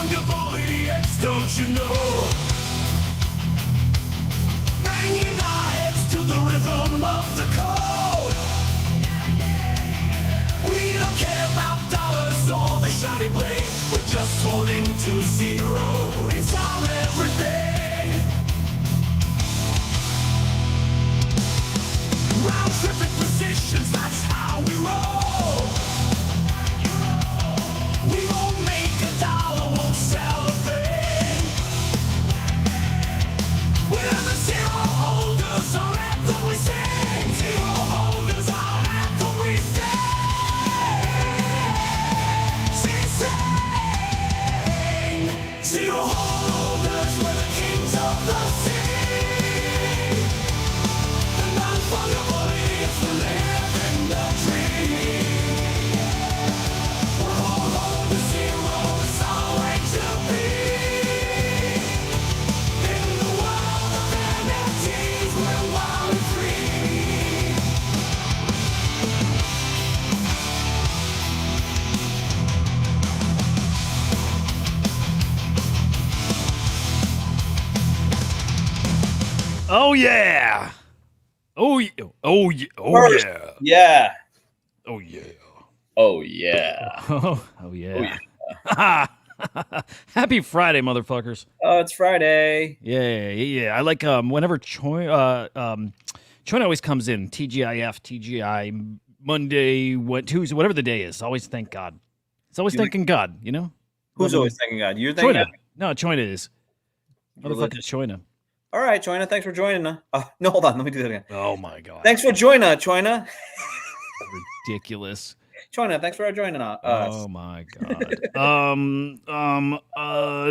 fungibility, don't you know? Banging our heads to the rhythm of the code. We don't care about dollars or the shiny blade. We're just holding to zero. It's our everything. Round tripping positions, that's how we roll. We won't make a dollar, won't sell a thing. We're the zero holders, our anthem we sing. Zero holders, our anthem we sing. Zero holders, we're the kings of the sea. The non-fungibility is the living the dream. We're all on the zero, it's our way to be. In the world of NFTs, we're wild and free. Oh yeah. Oh yeah. Oh yeah. Oh First, yeah. Yeah. Oh yeah. Oh yeah. Oh yeah. Happy Friday, motherfuckers. Oh, it's Friday. Yeah. I like whenever Choi always comes in, TGIF, TGI, Monday, Tuesday, whatever the day is. Always thank God. It's always thanking God, you know? Who's always thanking God? You're thanking Choina. God? No, Choina is. Motherfucking Choina. All right, Choina. Thanks for joining us. No, hold on. Let me do that again. Oh my God. Thanks for joining us, Choina. Ridiculous. Choina, thanks for joining us. Oh my God.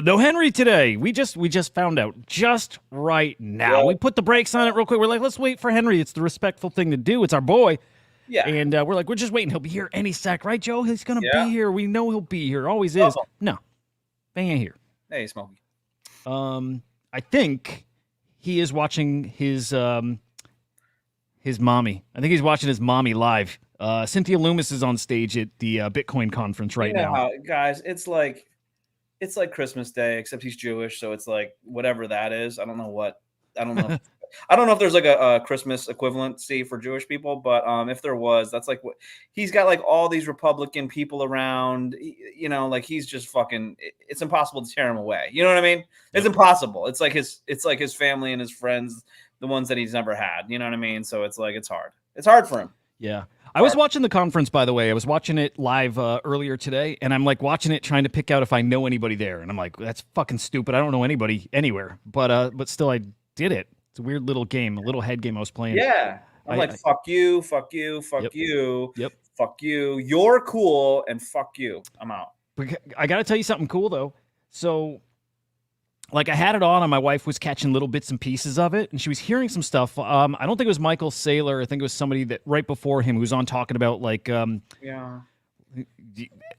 No Henry today. We just found out just right now. Yeah. We put the brakes on it real quick. We're like, let's wait for Henry. It's the respectful thing to do. It's our boy. Yeah. And we're like, we're just waiting. He'll be here any sec, right, Joe? He's gonna Yeah. be here. We know he'll be here. Always is. Awesome. No, they ain't here. Hey, Smokey. I think he is watching his mommy. I think he's watching his mommy live. Cynthia Loomis is on stage at the Bitcoin conference right now. How, guys, it's like Christmas Day, except he's Jewish, so it's like whatever that is. I don't know. I don't know if there's like a Christmas equivalency for Jewish people, but if there was, that's like what he's got, like all these Republican people around, you know, like he's just fucking, it's impossible to tear him away. You know what I mean? It's impossible. It's like his family and his friends, the ones that he's never had, you know what I mean? So it's like, it's hard for him. Yeah. I was watching the conference, by the way. I was watching it live earlier today, and I'm like watching it, trying to pick out if I know anybody there. And I'm like, that's fucking stupid. I don't know anybody anywhere. But still, I did it. It's a weird little game, a little head game I was playing. Yeah. I'm like, fuck you, fuck you, fuck you. Yep. Fuck you. You're cool, and fuck you. I'm out. I got to tell you something cool, though. So, like, I had it on, and my wife was catching little bits and pieces of it, and she was hearing some stuff. I don't think it was Michael Saylor. I think it was somebody that right before him who was on talking about, like, yeah.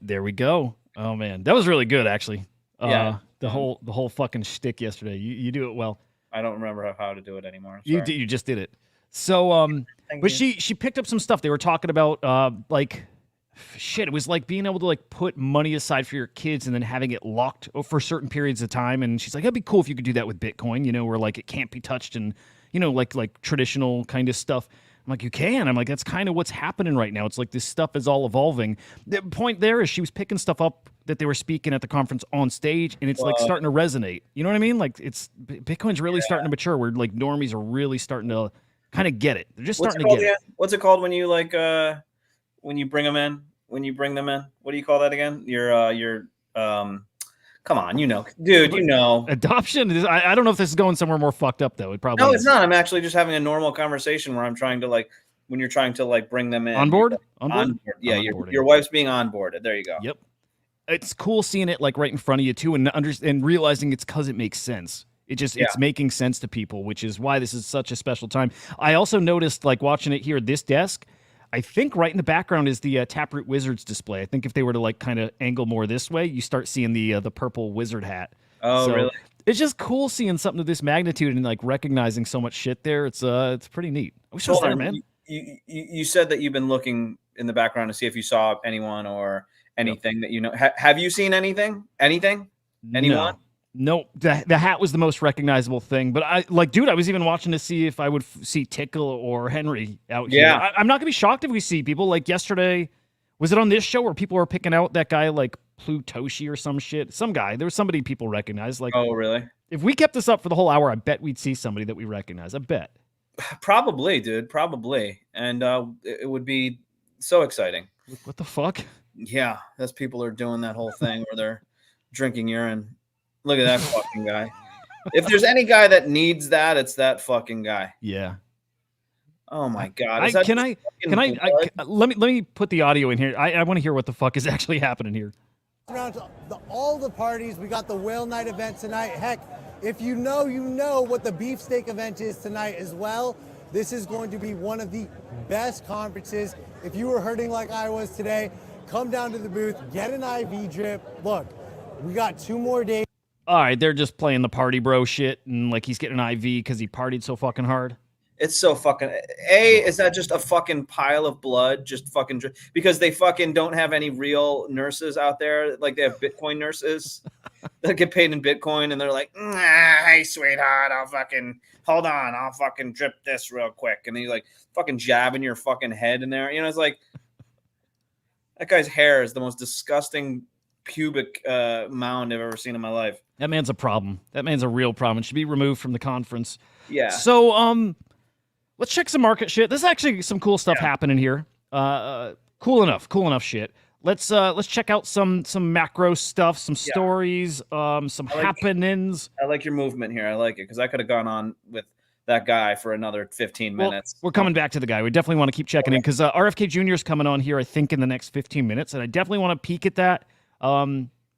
There we go. Oh, man. That was really good, actually. Yeah. The whole fucking shtick yesterday. You do it well. I don't remember how to do it anymore. You just did it. So, but she picked up some stuff. They were talking about, like, shit, it was like being able to like put money aside for your kids and then having it locked for certain periods of time. And she's like, that'd be cool if you could do that with Bitcoin, you know, where like it can't be touched and, you know, like traditional kind of stuff. I'm like, you can. I'm like, that's kind of what's happening right now. It's like this stuff is all evolving. The point there is she was picking stuff up that they were speaking at the conference on stage, and it's like starting to resonate. You know what I mean? Like Bitcoin's really starting to mature where like normies are really starting to kind of get it. They're just starting to get it. What's it called when you like when you bring them in? When you bring them in, what do you call that again? Your come on, you know, dude, you know. Adoption. I don't know if this is going somewhere more fucked up though. It probably no, is. it's not. I'm actually just having a normal conversation where I'm trying to like when you're trying to like bring them in. On board? On board. Yeah, your wife's being onboarded. There you go. Yep. It's cool seeing it like right in front of you too, and realizing it's because it makes sense. It's making sense to people, which is why this is such a special time. I also noticed like watching it here at this desk. I think right in the background is the Taproot Wizards display. I think if they were to like kind of angle more this way, you start seeing the purple wizard hat. Oh, really? It's just cool seeing something of this magnitude and like recognizing so much shit there. It's pretty neat. I wish I was there, man. You said that you've been looking in the background to see if you saw anyone or anything that you know. Have you seen anything? Anything? Anyone? No, the hat was the most recognizable thing. But I was even watching to see if I would see Tickle or Henry out here. Yeah. I'm not gonna be shocked if we see people like yesterday. Was it on this show where people were picking out that guy like Plutoshi or some shit? Some guy. There was somebody people recognized. Like, Oh, really? if we kept this up for the whole hour, I bet we'd see somebody that we recognize. I bet. Probably, dude. Probably. And it would be so exciting. What the fuck? Yeah, those people are doing that whole thing where they're drinking urine. Look at that fucking guy. If there's any guy that needs that, it's that fucking guy. Yeah. Oh my god! Let me put the audio in here. I want to hear what the fuck is actually happening here. Around to all the parties, we got the whale night event tonight. Heck, if you know what the beefsteak event is tonight as well. This is going to be one of the best conferences. If you were hurting like I was today, come down to the booth, get an IV drip. Look, we got 2 more days. All right, they're just playing the party bro shit, and like he's getting an IV because he partied so fucking hard. It's so fucking. Is that just a fucking pile of blood? Just fucking because they fucking don't have any real nurses out there. Like they have Bitcoin nurses that get paid in Bitcoin, and they're like, "Hey, sweetheart, I'll fucking hold on, I'll fucking drip this real quick," and then you like fucking jabbing your fucking head in there. You know, it's like that guy's hair is the most disgusting pubic mound I've ever seen in my life. That man's a problem. That man's a real problem. It should be removed from the conference. Yeah. So let's check some market shit. There's actually some cool stuff happening here. Cool enough shit. Let's check out some macro stuff, some stories, some happenings. I like your movement here. I like it because I could have gone on with that guy for another 15 minutes. We're coming back to the guy. We definitely want to keep checking in because RFK Jr. is coming on here, I think, in the next 15 minutes, and I definitely want to peek at that.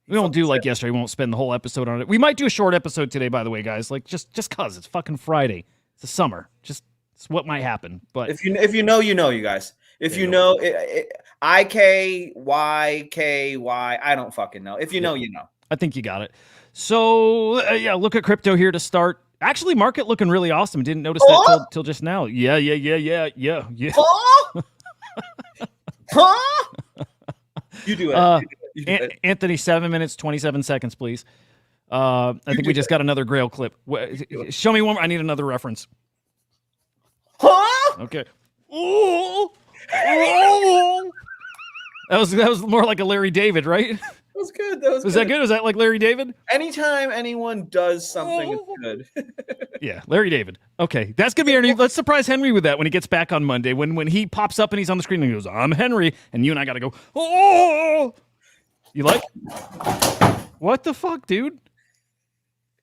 We won't do like yesterday. We won't spend the whole episode on it. We might do a short episode today, by the way, guys. Like just cause it's fucking Friday. It's the summer. It's what might happen. But if you know, you know, you guys. If you know, IKYKY, I don't fucking know. If you know, you know. I think you got it. So look at crypto here to start. Actually, market looking really awesome. Didn't notice that till just now. Yeah. Huh? Huh? You do it. Anthony, 7 minutes, 27 seconds, please. I think we just got another Grail clip. Show me one more. I need another reference. Huh? Okay. Ooh. Ooh. That was more like a Larry David, right? That was good. Was that good? Was that like Larry David? Anytime anyone does something, it's good. Yeah, Larry David. Okay, that's gonna be our new. Let's surprise Henry with that when he gets back on Monday. When he pops up and he's on the screen and he goes, "I'm Henry," and you and I gotta go. Oh, you like? What the fuck, dude?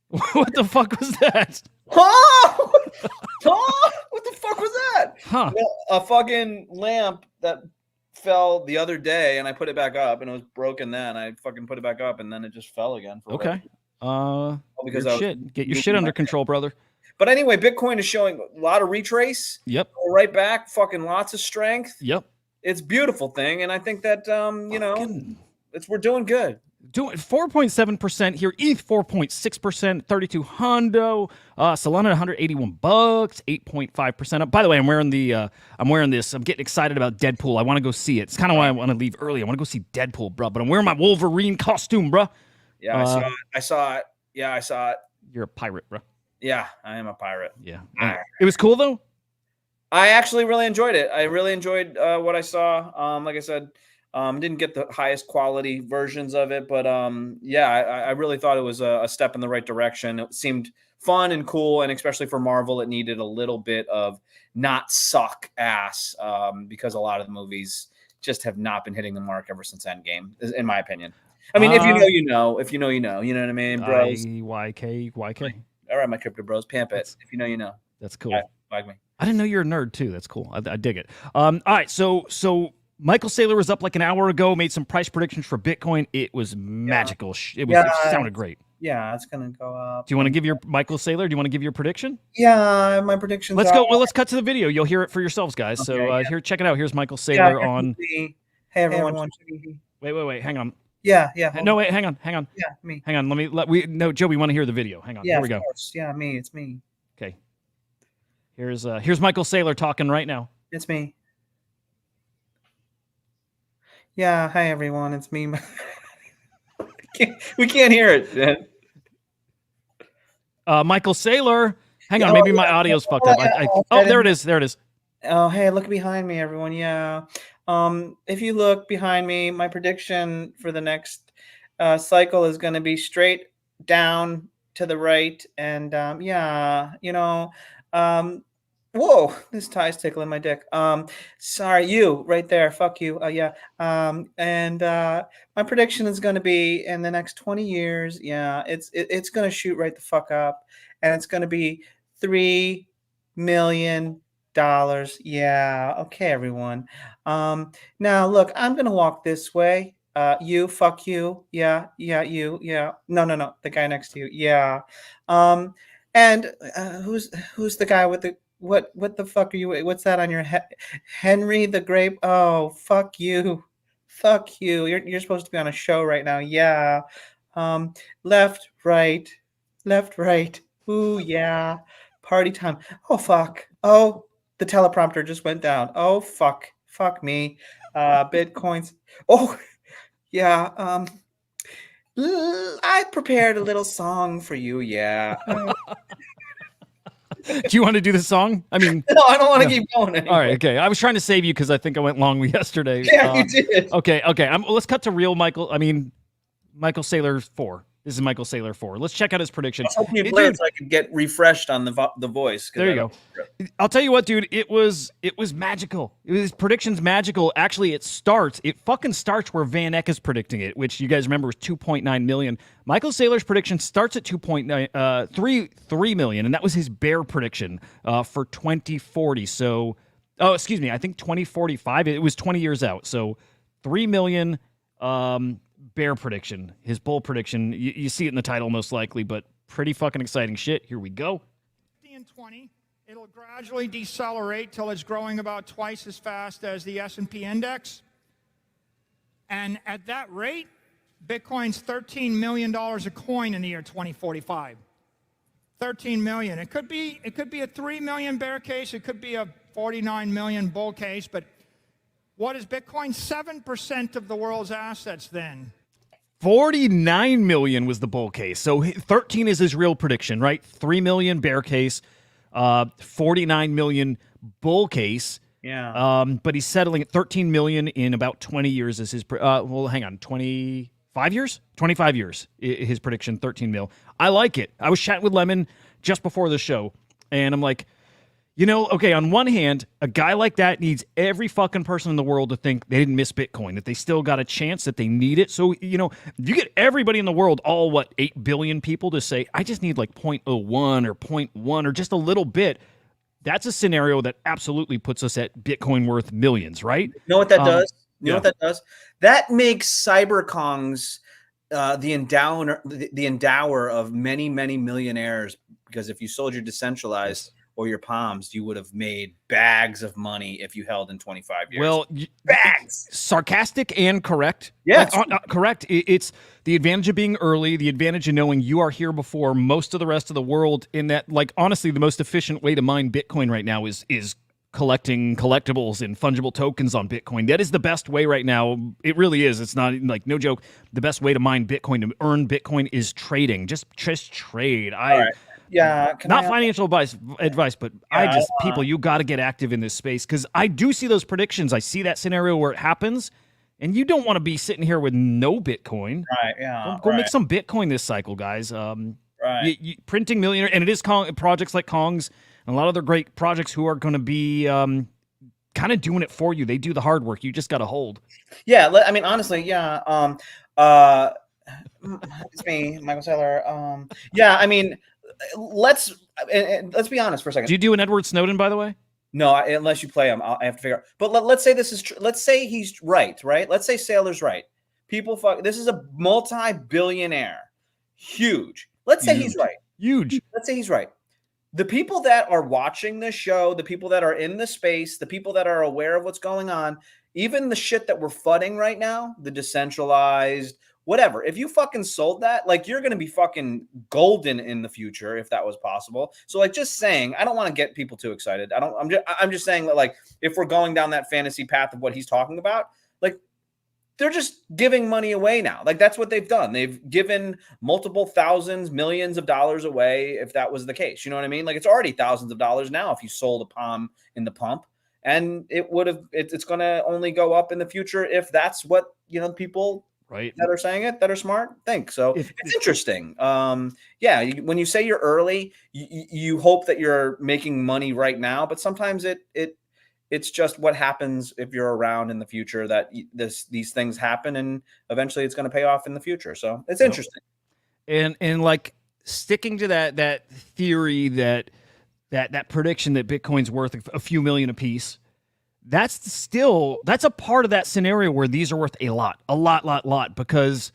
What the fuck was that? Huh? Huh? What the fuck was that? Huh? Well, a fucking lamp that fell the other day, and I put it back up, and it was broken. Then I fucking put it back up, and then it just fell again. Okay. Because get your shit under control, brother. But anyway, Bitcoin is showing a lot of retrace. Yep. Right back, fucking lots of strength. Yep. It's a beautiful thing, and I think that we're doing good. Doing 4.7% here. ETH 4.6%. 32 hundo. Solana 181 bucks. 8.5% up. By the way, I'm wearing this. I'm getting excited about Deadpool. I want to go see it. It's kind of why I want to leave early. I want to go see Deadpool, bro. But I'm wearing my Wolverine costume, bro. Yeah, I saw it. Yeah, I saw it. You're a pirate, bro. Yeah, I am a pirate. Yeah. It was cool though. I actually really enjoyed it. I really enjoyed what I saw. Like I said. Didn't get the highest quality versions of it, but I really thought it was a step in the right direction. It seemed fun and cool, and especially for Marvel, it needed a little bit of not suck ass because a lot of the movies just have not been hitting the mark ever since Endgame, in my opinion. I mean, if you know, you know. If you know, you know. You know what I mean, bros? YK. All right, my crypto bros. Pamp it. If you know, you know. That's cool. Like me. I didn't know you're a nerd, too. That's cool. I dig it. All right, so Michael Saylor was up like an hour ago, made some price predictions for Bitcoin. It was magical. It sounded great. Yeah, it's going to go up. Do you want to give your Michael Saylor? Do you want to give your prediction? Yeah, my predictions. Let's go. Well, let's cut to the video. You'll hear it for yourselves, guys. So here, check it out. Here's Michael Saylor on. Hey, everyone. Wait. Hang on. Yeah. No, wait. Hang on. Yeah, me. Hang on. Joe, we want to hear the video. Hang on. Yeah, Here we go. Course. Yeah, me. It's me. Okay. Here's Michael Saylor talking right now. It's me. Yeah, hi everyone, it's me. We can't hear it, man. Michael Saylor. Hang on, Oh, maybe my yeah. audio's fucked up. Oh, there it is. There it is. Oh, hey, look behind me, everyone. Yeah. If you look behind me, my prediction for the next cycle is going to be straight down to the right. And yeah, whoa, this tie's tickling my dick. Sorry, you right there. Fuck you. Yeah. And my prediction is going to be in the next 20 years. Yeah, it's going to shoot right the fuck up, and it's going to be $3 million. Yeah. Okay, everyone. Now look, I'm gonna walk this way. You, fuck you. Yeah, you. Yeah. No. The guy next to you. Yeah. And who's the guy with the what the fuck are you? What's that on your head? Henry the Grape? Oh, fuck you. Fuck you. You're supposed to be on a show right now. Yeah. Left, right. Ooh, yeah. Party time. Oh, fuck. Oh, the teleprompter just went down. Oh, fuck. Fuck me. Bitcoins. Oh, yeah. I prepared a little song for you. Yeah. Do you want to do the song? I mean, No, I don't want to keep going anymore. all right, okay. I was trying to save you because I think I went long yesterday. Yeah, you did. Okay. Let's cut to real Michael. I mean, Michael Saylor 4. This is Michael Saylor 4. Let's check out his prediction. I was hoping you played it so I could get refreshed on the voice. There you go. I'll tell you what, dude. It was magical. His prediction's magical. Actually, it fucking starts where Van Eck is predicting it, which you guys remember was 2.9 million. Michael Saylor's prediction starts at 3 million, and that was his bear prediction for 2040. So, excuse me, I think 2045. It was 20 years out. So, 3 million. Bear prediction, his bull prediction. You see it in the title most likely, but pretty fucking exciting shit. Here we go. In 20, it'll gradually decelerate till it's growing about twice as fast as the S&P index. And at that rate, Bitcoin's $13 million a coin in the year 2045. 13 million. It could be a 3 million bear case. It could be a 49 million bull case. But what is Bitcoin? 7% of the world's assets then. 49 million was the bull case. So 13 is his real prediction, right? 3 million bear case, 49 million bull case. Yeah. But he's settling at 13 million in about 20 years as his, well, hang on, 25 years? 25 years, his prediction, 13 mil. I like it. I was chatting with Lemon just before the show, and I'm like, okay, on one hand, a guy like that needs every fucking person in the world to think they didn't miss Bitcoin, that they still got a chance, that they need it. So, you get everybody in the world, 8 billion people to say, I just need like 0.01 or 0.1 or just a little bit. That's a scenario that absolutely puts us at Bitcoin worth millions, right? You know what that does? You know yeah. what that does? That makes CyberKongz the endower of many, many millionaires, because if you sold your decentralized or your palms, you would have made bags of money if you held in 25 years. Well, bags. Sarcastic and correct. Yes. Correct. It's the advantage of being early, the advantage of knowing you are here before most of the rest of the world, in that, like, honestly, the most efficient way to mine Bitcoin right now is collecting collectibles and fungible tokens on Bitcoin. That is the best way right now. It really is. It's not, like, no joke. The best way to mine Bitcoin, to earn Bitcoin, is trading. Just trade. All right. Yeah, not financial advice, but people, you got to get active in this space, because I do see those predictions. I see that scenario where it happens, and you don't want to be sitting here with no Bitcoin. Right. Yeah. Go make some Bitcoin this cycle, guys. Right. Printing millionaire, and it is projects like Kongz and a lot of other great projects who are going to be kind of doing it for you. They do the hard work. You just got to hold. Yeah. I mean, honestly, yeah. It's me, Michael Saylor. Yeah. I mean, let's be honest for a second. Do you do an Edward Snowden, by the way? No, unless you play him, I have to figure out. But let's say this is true. Let's say he's right? Let's say Saylor's right. People this is a multi-billionaire. Huge. Let's say he's right. Huge. Let's say he's right. The people that are watching this show, the people that are in the space, the people that are aware of what's going on, even the shit that we're fudding right now, the decentralized, whatever. If you fucking sold that, like, you're going to be fucking golden in the future if that was possible. So, like, just saying, I don't want to get people too excited. I'm just saying that, like, if we're going down that fantasy path of what he's talking about, like, they're just giving money away now. Like that's what they've done. They've given multiple thousands, millions of dollars away. If that was the case, you know what I mean? Like it's already thousands of dollars now if you sold a palm in the pump, and it's going to only go up in the future if that's what people that are saying it that are smart think. So it's interesting. Yeah, when you say you're early, you hope that you're making money right now, but sometimes it's just what happens if you're around in the future that these things happen, and eventually it's going to pay off in the future. So it's interesting. And like sticking to that theory that prediction that Bitcoin's worth a few million a piece, that's a part of that scenario where these are worth a lot, because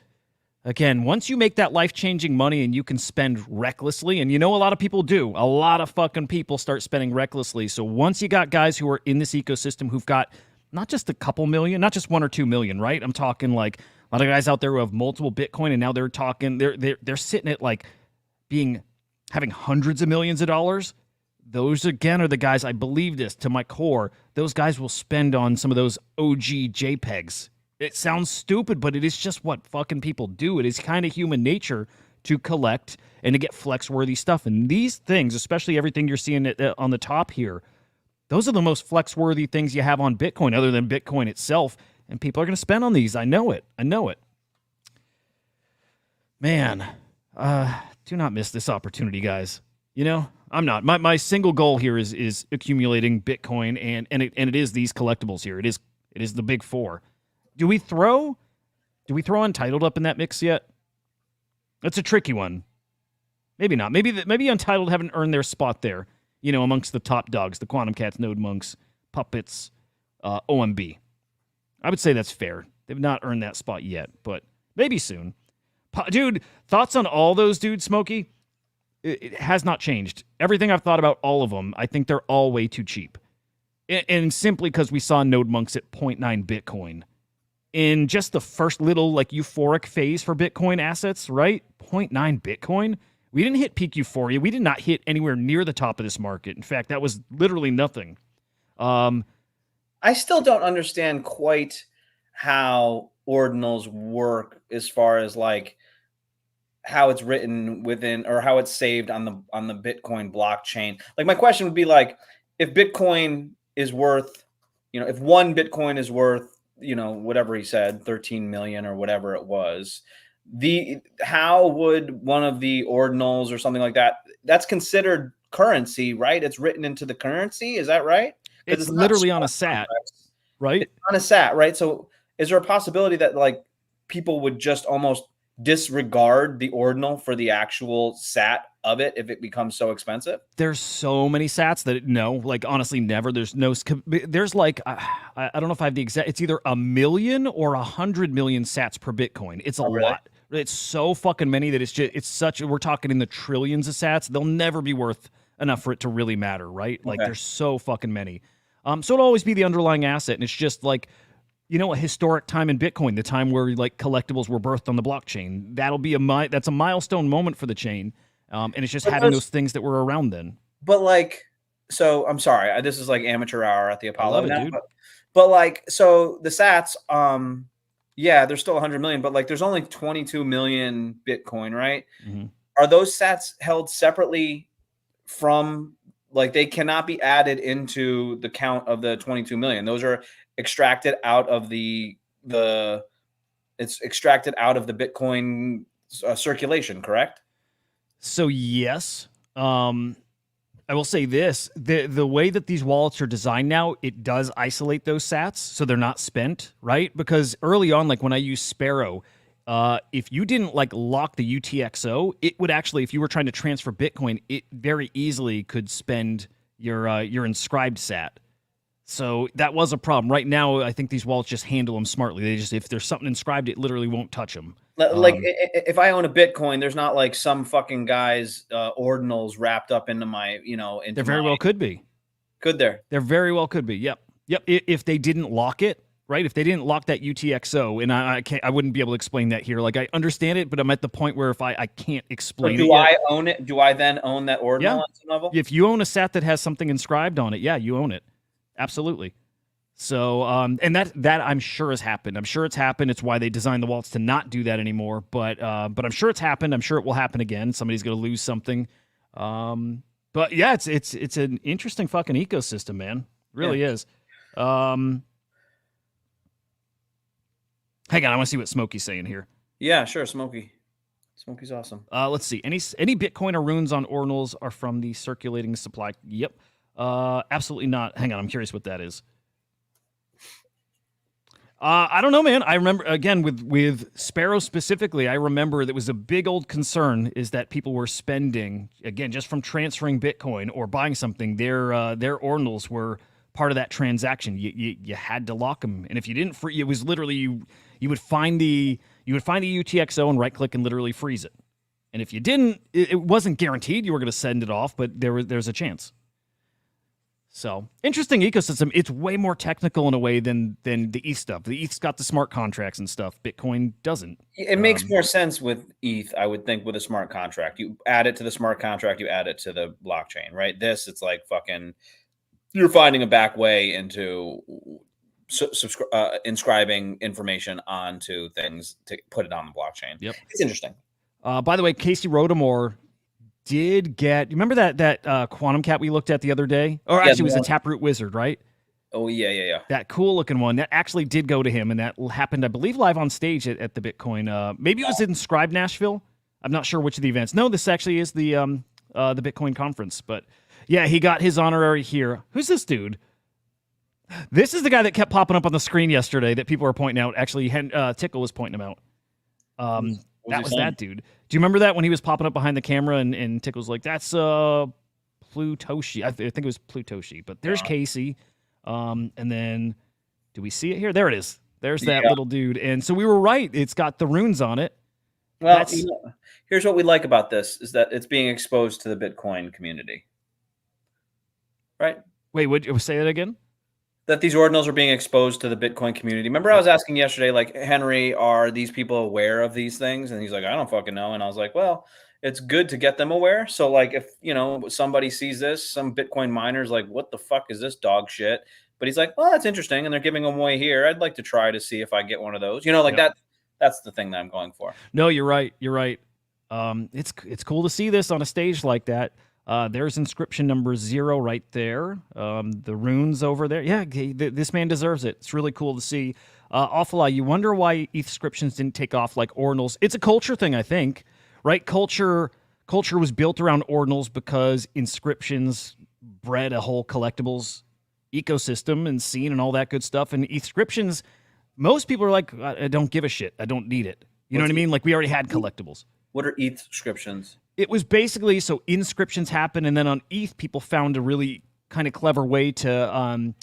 again, once you make that life-changing money and you can spend recklessly, and a lot of people do, a lot of fucking people start spending recklessly. So once you got guys who are in this ecosystem who've got not just a couple million, not just 1 or 2 million, right? I'm talking like a lot of guys out there who have multiple Bitcoin, and now they're sitting at like having hundreds of millions of dollars. Those again are the guys, I believe this to my core, those guys will spend on some of those OG JPEGs. It sounds stupid, but it is just what fucking people do. It is kind of human nature to collect and to get flex-worthy stuff. And these things, especially everything you're seeing on the top here, those are the most flex-worthy things you have on Bitcoin other than Bitcoin itself. And people are going to spend on these. I know it. Man, do not miss this opportunity, guys. I'm not. My single goal here is accumulating Bitcoin, and it is these collectibles here. It is the big four. Do we throw Untitled up in that mix yet? That's a tricky one. Maybe not. Maybe Untitled haven't earned their spot there. Amongst the top dogs, the Quantum Cats, Node Monks, Puppets, OMB. I would say that's fair. They've not earned that spot yet, but maybe soon. Dude, thoughts on all those dudes, Smokey? It has not changed. Everything I've thought about all of them, I think they're all way too cheap. And simply because we saw Node Monks at 0.9 Bitcoin. In just the first little euphoric phase for Bitcoin assets, right? 0.9 Bitcoin. We didn't hit peak euphoria. We did not hit anywhere near the top of this market. In fact, that was literally nothing. I still don't understand quite how ordinals work as far as how it's written within or how it's saved on the Bitcoin blockchain. My question would be if Bitcoin is worth, if one Bitcoin is worth, whatever he said, 13 million or whatever it was, how would one of the ordinals or something like that, that's considered currency, right? It's written into the currency. Is that right? It's literally on a SAT, right? It's on a SAT, right? So is there a possibility that people would just almost disregard the ordinal for the actual SAT of it if it becomes so expensive? There's so many sats that honestly never. There's I don't know if I have the exact, it's either 1 million or 100 million sats per Bitcoin. It's a lot. It's so fucking many that we're talking in the trillions of sats. They'll never be worth enough for it to really matter, right? There's so fucking many. So it'll always be the underlying asset, and it's just a historic time in Bitcoin, the time where collectibles were birthed on the blockchain. That'll be that's a milestone moment for the chain. And it's just having those things that were around then. But so I'm sorry, this is amateur hour at the Apollo. I love it, dude. But so the sats, yeah, there's still 100 million, but there's only 22 million Bitcoin, right? Mm-hmm. Are those sats held separately from they cannot be added into the count of the 22 million? Those are extracted out of it's extracted out of the Bitcoin circulation, correct? So yes, I will say this: the way that these wallets are designed now, it does isolate those sats, so they're not spent, right? Because early on, when I used Sparrow, if you didn't lock the UTXO, it would actually, if you were trying to transfer Bitcoin, it very easily could spend your inscribed sat. So that was a problem. Right now, I think these wallets just handle them smartly. They just, if there's something inscribed, it literally won't touch them. If I own a Bitcoin, there's not some fucking guy's ordinals wrapped up into my, into there very well could be. Could there? There very well could be. Yep. If they didn't lock it, right? If they didn't lock that UTXO, and I wouldn't be able to explain that here. I understand it, but I'm at the point where if I can't explain it. Do I own it? Do I then own that ordinal yeah. at some level? If you own a sat that has something inscribed on it, yeah, you own it. Absolutely. So, and that I'm sure has happened. I'm sure it's happened. It's why they designed the wallets to not do that anymore. But I'm sure it's happened. I'm sure it will happen again. Somebody's going to lose something. But yeah, it's an interesting fucking ecosystem, man. It really is. Hang on, I want to see what Smokey's saying here. Yeah, sure, Smokey. Smokey's awesome. Let's see. Any Bitcoin or runes on Ordinals are from the circulating supply. Yep. Absolutely not. Hang on, I'm curious what that is. I don't know, man. I remember, again, with Sparrow specifically, I remember that was a big old concern is that people were spending, again, just from transferring Bitcoin or buying something, their Ordinals were part of that transaction. You had to lock them. And if you didn't it was literally you would find the UTXO and right click and literally freeze it. And if you didn't, it wasn't guaranteed you were going to send it off, but there's a chance. So, interesting ecosystem. It's way more technical in a way than the ETH stuff. The ETH's got the smart contracts and stuff. Bitcoin doesn't. It makes more sense with ETH, I would think, with a smart contract. You add it to the smart contract, you add it to the blockchain, right? It's like fucking, you're finding a back way into inscribing information onto things to put it on the blockchain. Yep. It's interesting. By the way, Casey Rodamore did get, you remember that quantum cat we looked at the other day? Or actually, it was a Taproot Wizard, right? Oh, yeah. That cool looking one. That actually did go to him, and that happened, I believe, live on stage at the Bitcoin. Maybe it was in Scribe Nashville. I'm not sure which of the events. No, this actually is the Bitcoin conference. But yeah, he got his honorary here. Who's this dude? This is the guy that kept popping up on the screen yesterday that people were pointing out. Actually, Tickle was pointing him out. That was that dude. Do you remember that when he was popping up behind the camera and Tickle's like, that's Plutoshi. I think it was Plutoshi. But there's Casey. And then, do we see it here? There it is. There's that little dude. And so we were right. It's got the runes on it. Well, here's what we like about this is that it's being exposed to the Bitcoin community. Right? Wait, would you say that again? That these ordinals are being exposed to the Bitcoin community. Remember I was asking yesterday, like, Henry, are these people aware of these things? And he's like, I don't fucking know. And I was like, well, it's good to get them aware. So, like, if, somebody sees this, some Bitcoin miners like, what the fuck is this dog shit? But he's like, well, that's interesting. And they're giving them away here. I'd like to try to see if I get one of those. That's the thing that I'm going for. No, you're right. You're right. It's cool to see this on a stage like that. There's inscription number 0 right there. The runes over there. Yeah, this man deserves it. It's really cool to see. Awful lot. You wonder why ETH inscriptions didn't take off like Ordinals. It's a culture thing, I think. Right? Culture was built around Ordinals because inscriptions bred a whole collectibles ecosystem and scene and all that good stuff. And inscriptions, most people are like, I don't give a shit. I don't need it. You know what I mean? Like, we already had collectibles. What are ETH inscriptions? It was basically, so inscriptions happen, and then on ETH, people found a really kind of clever way to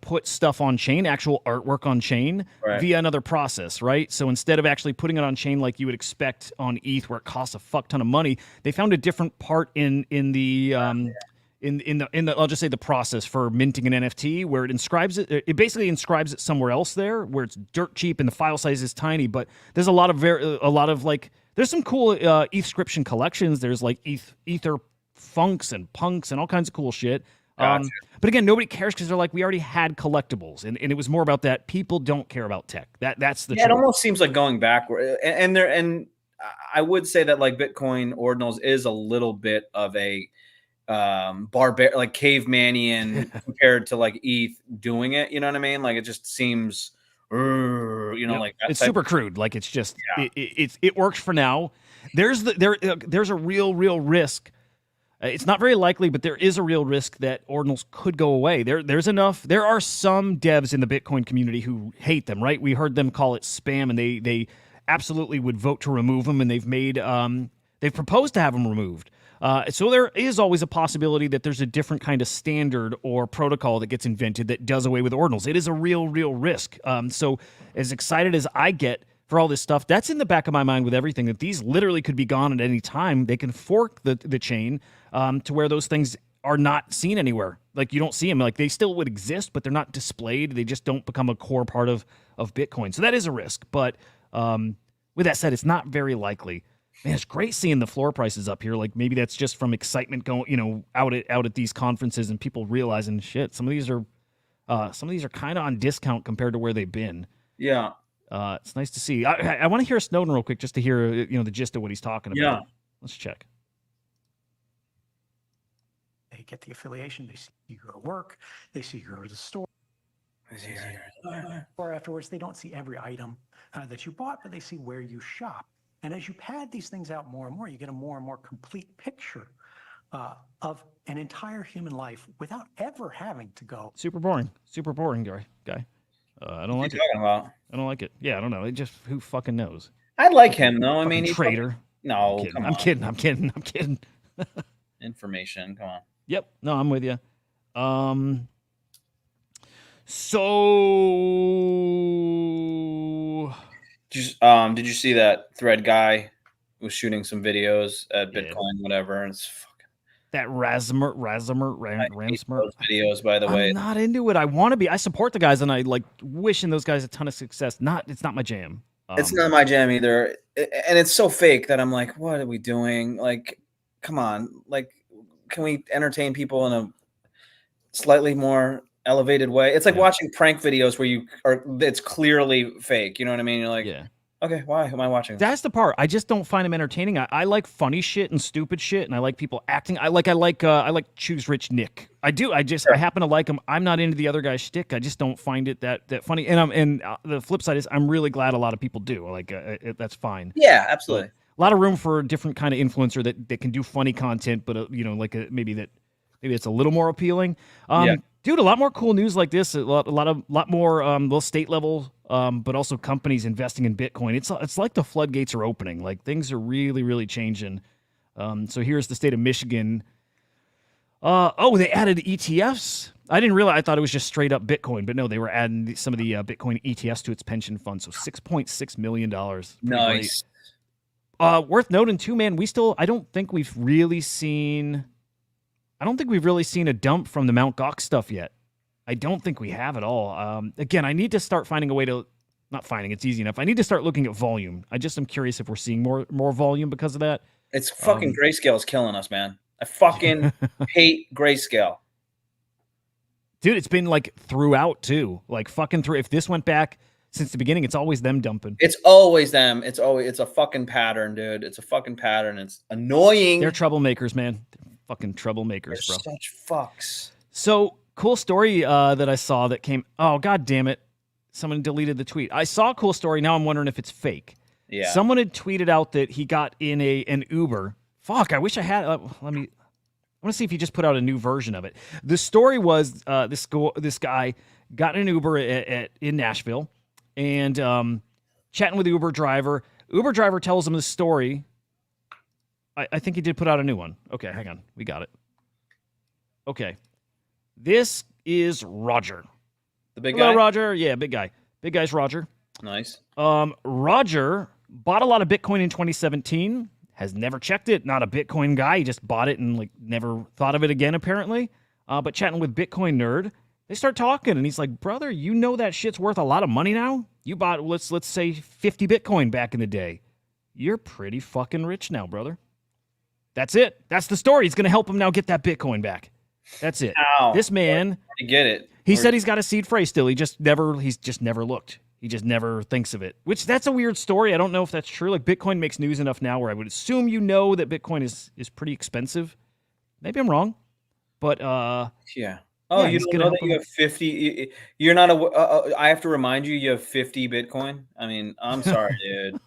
put stuff on chain, actual artwork on chain, via another process, right? So instead of actually putting it on chain like you would expect on ETH, where it costs a fuck ton of money, they found a different part in the I'll just say the process for minting an NFT, where it inscribes it. It basically inscribes it somewhere else there, where it's dirt cheap and the file size is tiny. But there's a lot of like. There's some cool ETHscription collections. There's like Ether funks and punks and all kinds of cool shit. Gotcha. But again, nobody cares because they're like, we already had collectibles. And it was more about that. People don't care about tech. That's the truth. It almost seems like going backward. And I would say that like Bitcoin Ordinals is a little bit of a like cavemanian compared to like ETH doing it. You know what I mean? Like, it just seems... like that it's super crude. Like, it's just it works for now. There's a real risk. It's not very likely, but there is a real risk that Ordinals could go away. There are some devs in the Bitcoin community who hate them, right? We heard them call it spam, and they absolutely would vote to remove them, and they've proposed to have them removed. So there is always a possibility that there's a different kind of standard or protocol that gets invented that does away with Ordinals. It is a real risk. So as excited as I get for all this stuff, that's in the back of my mind with everything, that these literally could be gone at any time. They can fork the chain to where those things are not seen anywhere. Like, you don't see them. Like, they still would exist, but they're not displayed. They just don't become a core part of Bitcoin. So that is a risk. But with that said, it's not very likely. Man, it's great seeing the floor prices up here. Like, maybe that's just from excitement going, out at these conferences and people realizing, shit, some of these are, Some of these are kind of on discount compared to where they've been. Yeah. It's nice to see. I want to hear Snowden real quick just to hear the gist of what he's talking about. Yeah. Let's check. They get the affiliation. They see you go to work. They see you go to the store. Or afterwards, they don't see every item that you bought, but they see where you shop. And as you pad these things out more and more, you get a more and more complete picture of an entire human life without ever having to go. Super boring guy. I don't like it. Talking about? I don't like it. Yeah, I don't know. It just, who fucking knows? I like him though. I mean, he's traitor. No, I'm kidding. Information. Come on. Yep. No, I'm with you. So did you see that thread guy was shooting some videos at Bitcoin, whatever? And it's fucking that Ramsmer those videos, by the way. I'm not into it. I want to be. I support the guys, and I like wishing those guys a ton of success. It's not my jam. It's not my jam either, and it's so fake that I'm like, what are we doing? Like, come on, like, can we entertain people in a slightly more elevated way? It's like watching prank videos where it's clearly fake. You know what I mean? You're like, okay, why am I watching this? That's the part. I just don't find them entertaining. I like funny shit and stupid shit, and I like people acting. I like Choose Rich Nick. I do. I happen to like him. I'm not into the other guy's shtick. I just don't find it that funny. And the flip side is, I'm really glad a lot of people do. Like that's fine. Yeah, absolutely. A lot of room for a different kind of influencer that can do funny content, but maybe it's a little more appealing. Dude, a lot more cool news like this. A lot more little state level, but also companies investing in Bitcoin. It's like the floodgates are opening. Like things are really, really changing. So here's the state of Michigan. They added ETFs. I didn't realize. I thought it was just straight up Bitcoin, but no, they were adding some of the Bitcoin ETFs to its pension fund. So $6.6 million. Nice. Worth noting too, man. I don't think we've really seen a dump from the Mt. Gox stuff yet. I don't think we have at all. Again, I need to start finding a way to, not finding, it's easy enough. I need to start looking at volume. I just am curious if we're seeing more volume because of that. It's fucking Grayscale is killing us, man. I fucking hate Grayscale. Dude, it's been like throughout too. Like fucking through. If this went back since the beginning, it's always them dumping. It's always them. It's a fucking pattern, dude. It's a fucking pattern. It's annoying. They're troublemakers, man. Fucking troublemakers, They're bro. Such fucks. So cool story that I saw that came. Oh, god damn it! Someone deleted the tweet. I saw a cool story. Now I'm wondering if it's fake. Yeah. Someone had tweeted out that he got in an Uber. Fuck! I wish I had. I want to see if he just put out a new version of it. The story was this guy got in an Uber in Nashville and chatting with the Uber driver. Uber driver tells him the story. I think he did put out a new one. Okay, hang on. We got it. Okay. This is Roger. The big Hello, guy? Roger. Yeah, big guy. Big guy's Roger. Nice. Roger bought a lot of Bitcoin in 2017. Has never checked it. Not a Bitcoin guy. He just bought it and like never thought of it again, apparently. But chatting with Bitcoin Nerd, they start talking, and he's like, brother, you know that shit's worth a lot of money now? You bought, let's say, 50 Bitcoin back in the day. You're pretty fucking rich now, brother. That's it. That's the story. It's going to help him now get that Bitcoin back. That's it. Ow. This man, You get it. he said he's got a seed phrase still. He's just never looked. He just never thinks of it, which that's a weird story. I don't know if that's true. Like Bitcoin makes news enough now where I would assume that Bitcoin is pretty expensive. Maybe I'm wrong, but Yeah. Oh, Yeah, you he's don't gonna know help that you have 50? You're not I have to remind you, you have 50 Bitcoin? I mean, I'm sorry, dude.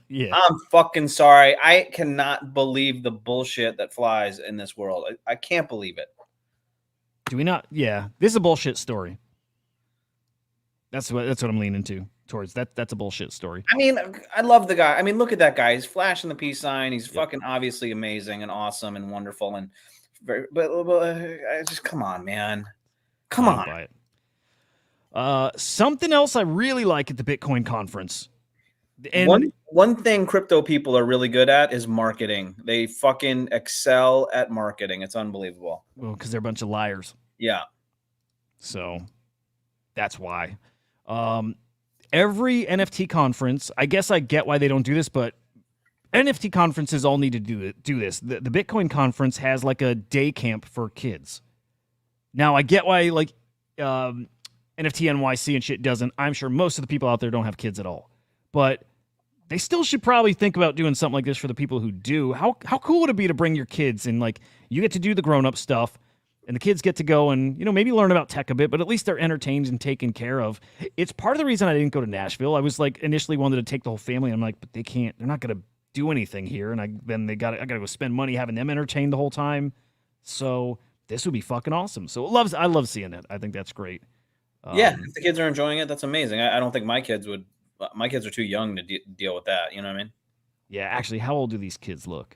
yeah. I'm fucking sorry. I cannot believe the bullshit that flies in this world. I can't believe it. Do we not? Yeah, this is a bullshit story. That's what I'm leaning towards. That's a bullshit story. I mean, I love the guy. I mean, look at that guy. He's flashing the peace sign. He's fucking obviously amazing and awesome and wonderful and very. But I just come on, man. Come on. Buy it. Something else I really like at the Bitcoin conference. And One thing crypto people are really good at is marketing. They fucking excel at marketing. It's unbelievable. well, because they're a bunch of liars. Yeah. So that's why. Every NFT conference, I guess I get why they don't do this, but NFT conferences all need to do this. The Bitcoin conference has like a day camp for kids. Now I get why NFT NYC and shit doesn't. I'm sure most of the people out there don't have kids at all. But they still should probably think about doing something like this for the people who do. How cool would it be to bring your kids and like you get to do the grown-up stuff and the kids get to go and, maybe learn about tech a bit, but at least they're entertained and taken care of. It's part of the reason I didn't go to Nashville. I was like initially wanted to take the whole family. I'm like, but they're not going to do anything here. And I got to go spend money having them entertained the whole time. So this would be fucking awesome. So I love seeing it. I think that's great. Yeah, if the kids are enjoying it, that's amazing. I don't think my kids would. My kids are too young to deal with that. You know what I mean? Yeah, actually, how old do these kids look?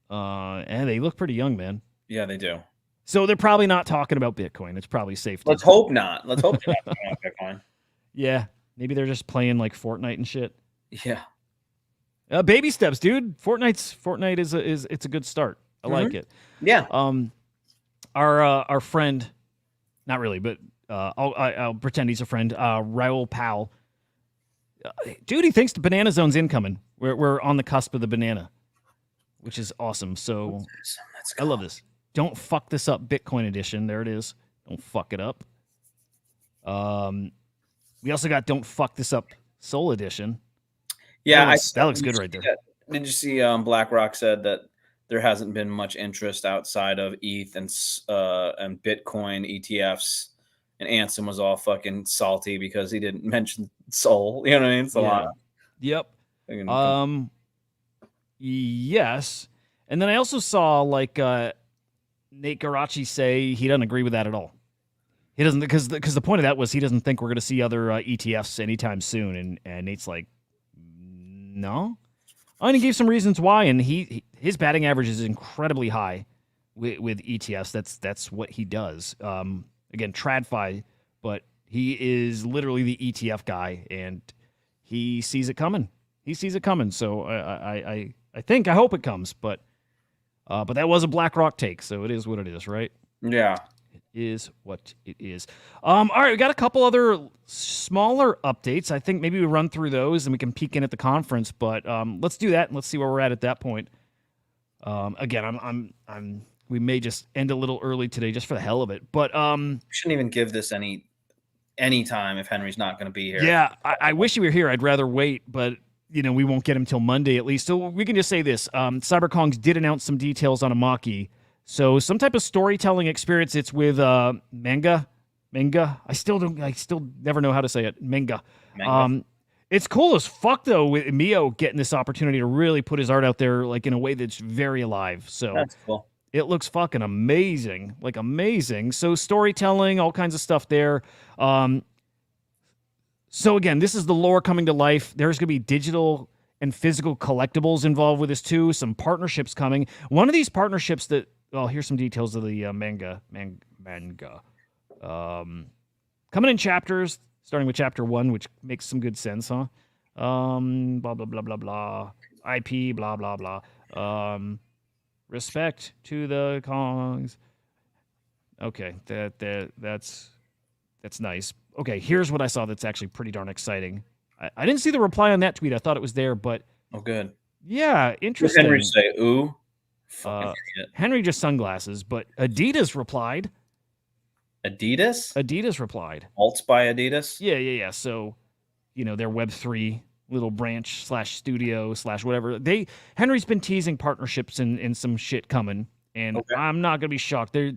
And they look pretty young, man. Yeah, they do. So they're probably not talking about Bitcoin. It's probably safe. Let's hope not. Let's hope they're not talking about Bitcoin. Yeah, maybe they're just playing like Fortnite and shit. Yeah. Baby steps, dude. Fortnite is it's a good start. I like it. Yeah. Our friend, not really, but I'll pretend he's a friend. Raul Powell. Dude, he thinks the banana zone's incoming. We're on the cusp of the banana, which is awesome. So I love this. Don't fuck this up, Bitcoin edition. There it is. Don't fuck it up. We also got don't fuck this up, Soul edition. Yeah, that looks good right there. Did you see BlackRock said that there hasn't been much interest outside of ETH and Bitcoin ETFs? And Anson was all fucking salty because he didn't mention Soul. You know what I mean? It's a lot. Yep. Yes. And then I also saw like Nate Garachi say he doesn't agree with that at all. He doesn't because the point of that was he doesn't think we're going to see other ETFs anytime soon. And Nate's like, no. Oh, and he gave some reasons why. And his batting average is incredibly high with ETFs. That's what he does. Again, TradFi, but he is literally the ETF guy, and he sees it coming. So I hope it comes, but that was a BlackRock take, so it is what it is, right? Yeah. It is what it is. All right, we got a couple other smaller updates. I think maybe we run through those and we can peek in at the conference, but let's do that and let's see where we're at that point. Again, we may just end a little early today just for the hell of it. But we shouldn't even give this any time if Henry's not going to be here. Yeah, I wish he were here. I'd rather wait, but we won't get him till Monday at least. So we can just say this. CyberKongz did announce some details on Amaki. So some type of storytelling experience. It's with manga. I still never know how to say it. Manga. It's cool as fuck though with Mio getting this opportunity to really put his art out there like in a way that's very alive. So that's cool. It looks fucking amazing, like amazing. So storytelling, all kinds of stuff there. So again, this is the lore coming to life. There's going to be digital and physical collectibles involved with this too. Some partnerships coming. One of these partnerships that, well, here's some details of the manga. Coming in chapters, starting with chapter 1, which makes some good sense, huh? Blah, blah, blah, blah, blah. IP, blah, blah, blah. Respect to the Kongs. Okay, that's nice. Okay, here's what I saw that's actually pretty darn exciting. I didn't see the reply on that tweet. I thought it was there, but good. Yeah, interesting. Henry say, ooh. Henry just sunglasses, but Adidas replied. Adidas replied. Alts by Adidas? Yeah. So, their Web3 little branch / studio / whatever. Henry's been teasing partnerships and some shit coming, and I'm not gonna be shocked. I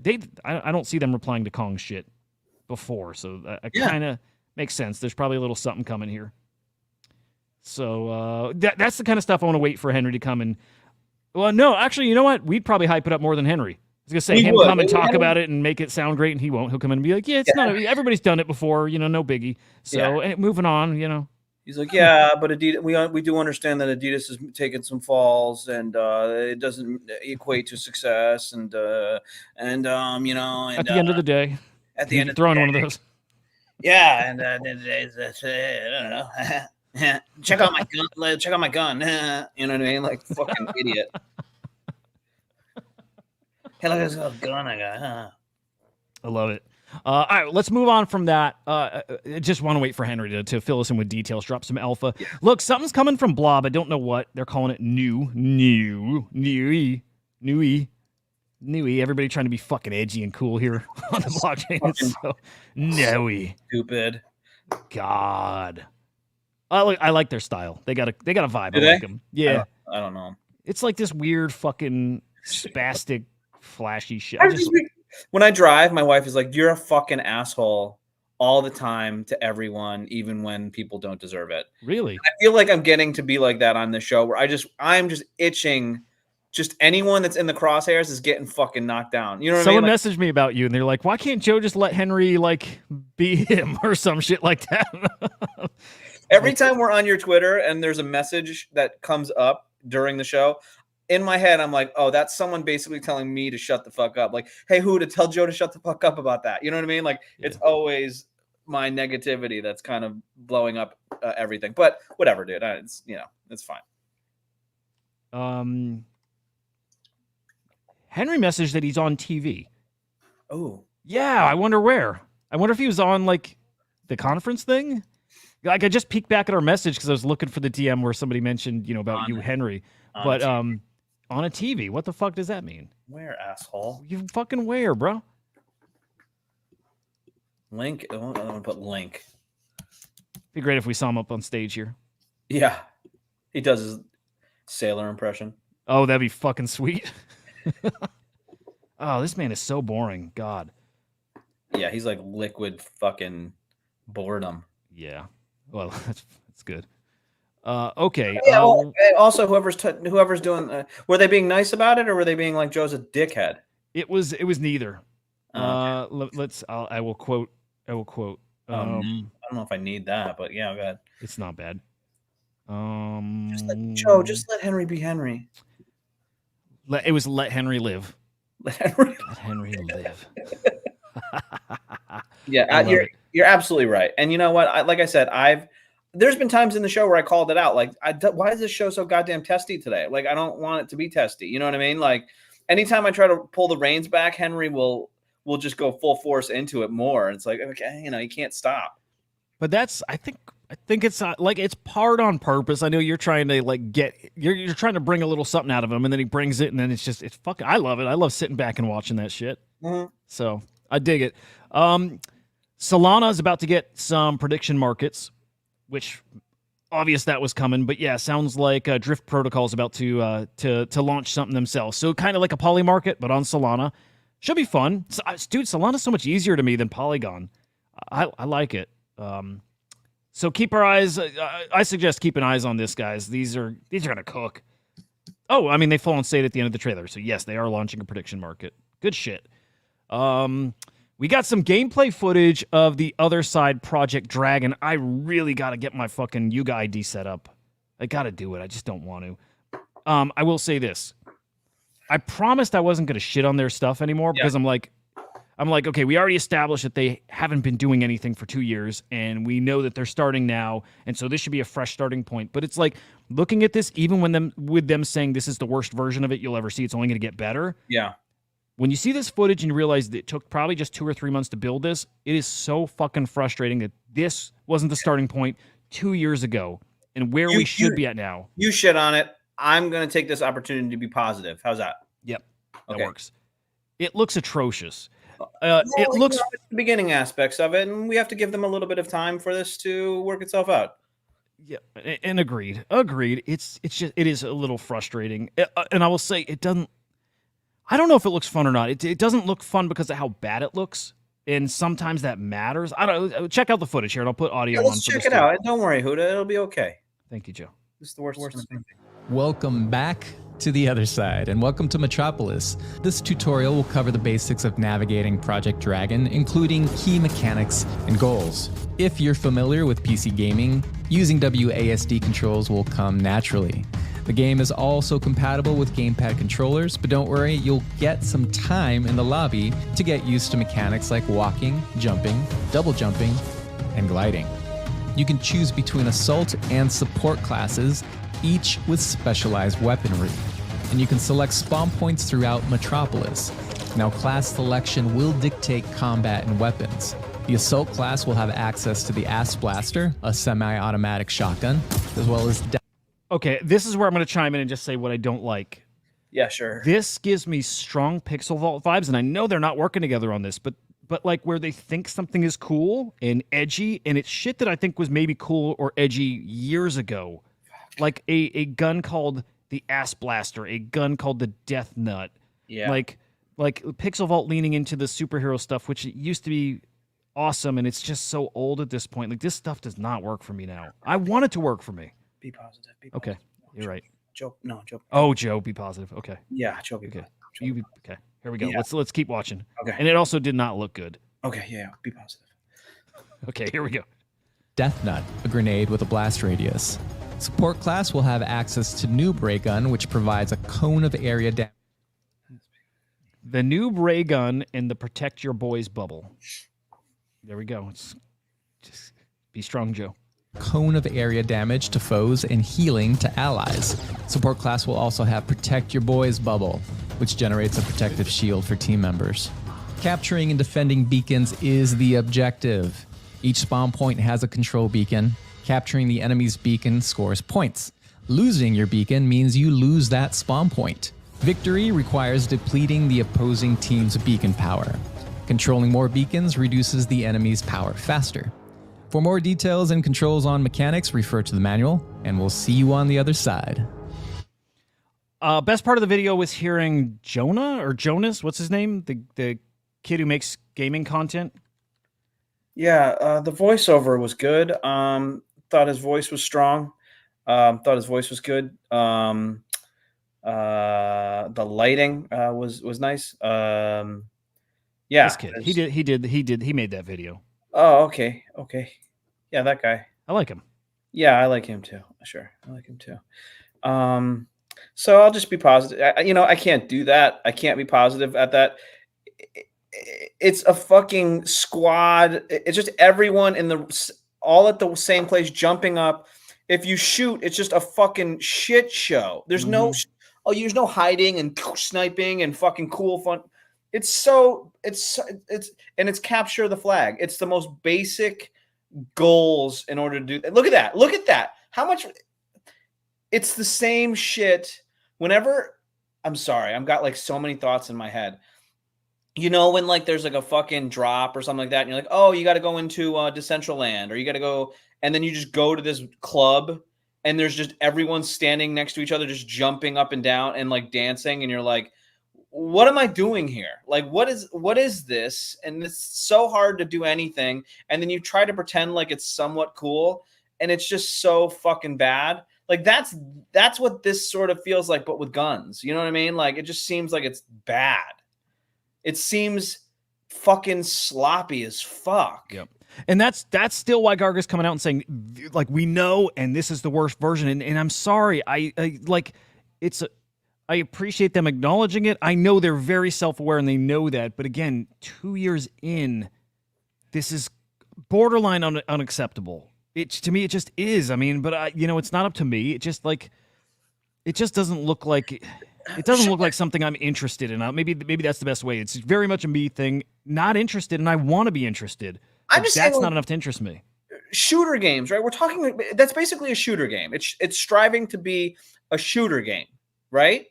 don't see them replying to Kong's shit before, so that kind of makes sense. There's probably a little something coming here. So that's the kind of stuff I want to wait for Henry to come and. Well, no, actually, you know what? We'd probably hype it up more than Henry. I was gonna say come and talk about it and make it sound great, and he won't. He'll come in and be like, "Yeah, it's not. Everybody's done it before, no biggie." So moving on, He's like, yeah, but Adidas, we do understand that Adidas has taken some falls, and it doesn't equate to success, and at the end of the day, throwing one of those. Yeah, and I don't know. Check out my gun. Check out my gun. You know what I mean? Like fucking idiot. Hey, look at this little gun I got. I love it. All right, let's move on from that. Just want to wait for Henry to fill us in with details, drop some alpha. Yeah. Look, something's coming from Blob. I don't know what. They're calling it new. Newy. Everybody trying to be fucking edgy and cool here on the blockchain. It's so newy. Stupid. God. I like their style. They got a vibe. Do I they? like them. Yeah. I don't know. It's like this weird fucking spastic flashy shit. When I drive, my wife is like, "You're a fucking asshole all the time to everyone, even when people don't deserve it." Really? I feel like I'm getting to be like that on this show, where I'm just itching. Just anyone that's in the crosshairs is getting fucking knocked down. You know what Someone I mean? messaged me about you, and they're like, "Why can't Joe just let Henry like be him or some shit like that?" Every time we're on your Twitter and there's a message that comes up during the show, in my head, I'm like, oh, that's someone basically telling me to shut the fuck up. Like, hey, Hudah, tell Joe to shut the fuck up about that. You know what I mean? Like, It's always my negativity that's kind of blowing up everything. But whatever, dude. It's fine. Henry messaged that he's on TV. Oh. Yeah, I wonder where. I wonder if he was on like the conference thing. Like I just peeked back at our message because I was looking for the DM where somebody mentioned, about you, Henry. But on a TV, what the fuck does that mean? Where, asshole? You fucking where, bro? Link. I'm gonna put link. Be great if we saw him up on stage here. Yeah, he does his Saylor impression. Oh, that'd be fucking sweet. Oh, this man is so boring. God. Yeah, he's like liquid fucking boredom. Yeah. Well, that's good. Okay. Yeah. Also, whoever's doing, were they being nice about it, or were they being like Joe's a dickhead? It was neither. Okay. I will quote. I don't know if I need that, but yeah, go ahead. It's not bad. Just let Henry be Henry. It was let Henry live. Let Henry live. Yeah, you're absolutely right. And you know what? Like I said, there's been times in the show where I called it out. Like, why is this show so goddamn testy today? Like, I don't want it to be testy. You know what I mean? Like, anytime I try to pull the reins back, Henry will just go full force into it more. It's like, okay, you can't stop. But I think it's like it's part on purpose. I know you're trying to like you're trying to bring a little something out of him, and then he brings it, and then it's fucking. I love it. I love sitting back and watching that shit. Mm-hmm. So I dig it. Solana is about to get some prediction markets, which obvious that was coming. But yeah, sounds like Drift Protocol is about to launch something themselves. So kind of like a Poly market, but on Solana. Should be fun. Dude, Solana's so much easier to me than Polygon. I like it. So keep our eyes. I suggest keeping eyes on this, guys. These are gonna cook. Oh, I mean, they fall on state at the end of the trailer. So yes, they are launching a prediction market. Good shit. We got some gameplay footage of the other side Project Dragon. I really got to get my fucking Yuga ID set up. I got to do it. I just don't want to. I will say this. I promised I wasn't going to shit on their stuff anymore because I'm like, okay, we already established that they haven't been doing anything for 2 years, and we know that they're starting now, and so this should be a fresh starting point. But it's like, looking at this, even with them saying this is the worst version of it you'll ever see, it's only going to get better. Yeah. When you see this footage and you realize that it took probably just 2 or 3 months to build this, it is so fucking frustrating that this wasn't the starting point 2 years ago and where we should be at now. You shit on it. I'm going to take this opportunity to be positive. How's that? Yep. That works. It looks atrocious. It looks the beginning aspects of it, and we have to give them a little bit of time for this to work itself out. Yeah, and agreed. It's just, it is a little frustrating. And I will say it doesn't, I don't know if it looks fun or not. It doesn't look fun because of how bad it looks. And sometimes that matters. I don't know. Check out the footage here, and I'll put audio on. Let's check it out. Don't worry, Hudah. It'll be okay. Thank you, Joe. This is the worst thing. Welcome back to the other side, and welcome to Metropolis. This tutorial will cover the basics of navigating Project Dragon, including key mechanics and goals. If you're familiar with PC gaming, using WASD controls will come naturally. The game is also compatible with gamepad controllers, but don't worry, you'll get some time in the lobby to get used to mechanics like walking, jumping, double jumping, and gliding. You can choose between assault and support classes, each with specialized weaponry. And you can select spawn points throughout Metropolis. Now, class selection will dictate combat and weapons. The assault class will have access to the Ass Blaster, a semi-automatic shotgun, as well as... Okay, this is where I'm going to chime in and just say what I don't like. Yeah, sure. This gives me strong Pixel Vault vibes, and I know they're not working together on this, but like where they think something is cool and edgy, and it's shit that I think was maybe cool or edgy years ago, like a gun called the Ass Blaster, a gun called the Death Nut, like Pixel Vault leaning into the superhero stuff, which used to be awesome, and it's just so old at this point. Like, this stuff does not work for me now. I want it to work for me. Be positive. Be Okay, positive. No, you're right. Joe. No, Joe. Oh, Joe, be positive. Okay. Yeah, Joe. Be Okay. positive. Joe, You be, okay. Here we go. Yeah. Let's keep watching. Okay. And it also did not look good. Okay. Yeah. Be positive. Okay, here we go. Death Nut, a grenade with a blast radius. Support class will have access to Noob Ray Gun, which provides a cone of area damage. The new ray gun and the Protect Your Boys bubble. There we go. It's just be strong, Joe. Cone of area damage to foes and healing to allies. Support class will also have Protect Your Boys bubble, which generates a protective shield for team members. Capturing and defending beacons is the objective. Each spawn point has a control beacon. Capturing the enemy's beacon scores points. Losing your beacon means you lose that spawn point. Victory requires depleting the opposing team's beacon power. Controlling more beacons reduces the enemy's power faster. For more details and controls on mechanics, refer to the manual, and we'll see you on the other side. Best part of the video was hearing Jonah or Jonas, what's his name? The kid who makes gaming content. Yeah, the voiceover was good. Thought his voice was strong. Thought his voice was good. The lighting was nice. Yeah, This kid. He made that video. Oh, okay. Yeah, that guy. I like him. Yeah, I like him too. Sure, I like him too. So I'll just be positive. I can't do that. I can't be positive at that. It's a fucking squad. It's just everyone all at the same place jumping up. If you shoot, it's just a fucking shit show. There's there's no hiding and sniping and fucking cool fun. It's capture the flag. It's the most basic goals in order to do that. Look at that. How much? It's the same shit. I'm sorry, I've got like so many thoughts in my head. When like there's like a fucking drop or something like that, and you're like, oh, you got to go into Decentraland, or you got to go, and then you just go to this club, and there's just everyone standing next to each other, just jumping up and down and like dancing, and you're like, what am I doing here? Like, what is this? And it's so hard to do anything, and then you try to pretend like it's somewhat cool, and it's just so fucking bad. Like that's what this sort of feels like, but with guns. You know what I mean? Like it just seems like it's bad. It seems fucking sloppy as fuck. Yep. And that's still why Garga's coming out and saying, like, we know, and this is the worst version. And I'm sorry. I appreciate them acknowledging it. I know they're very self-aware and they know that. But again, 2 years in, this is borderline unacceptable. To me, it just is. I mean, but it's not up to me. It just doesn't look like it doesn't look like something I'm interested in. Maybe that's the best way. It's very much a me thing. Not interested, and I want to be interested. That's not enough to interest me. Shooter games, right? We're talking. That's basically a shooter game. It's striving to be a shooter game, right?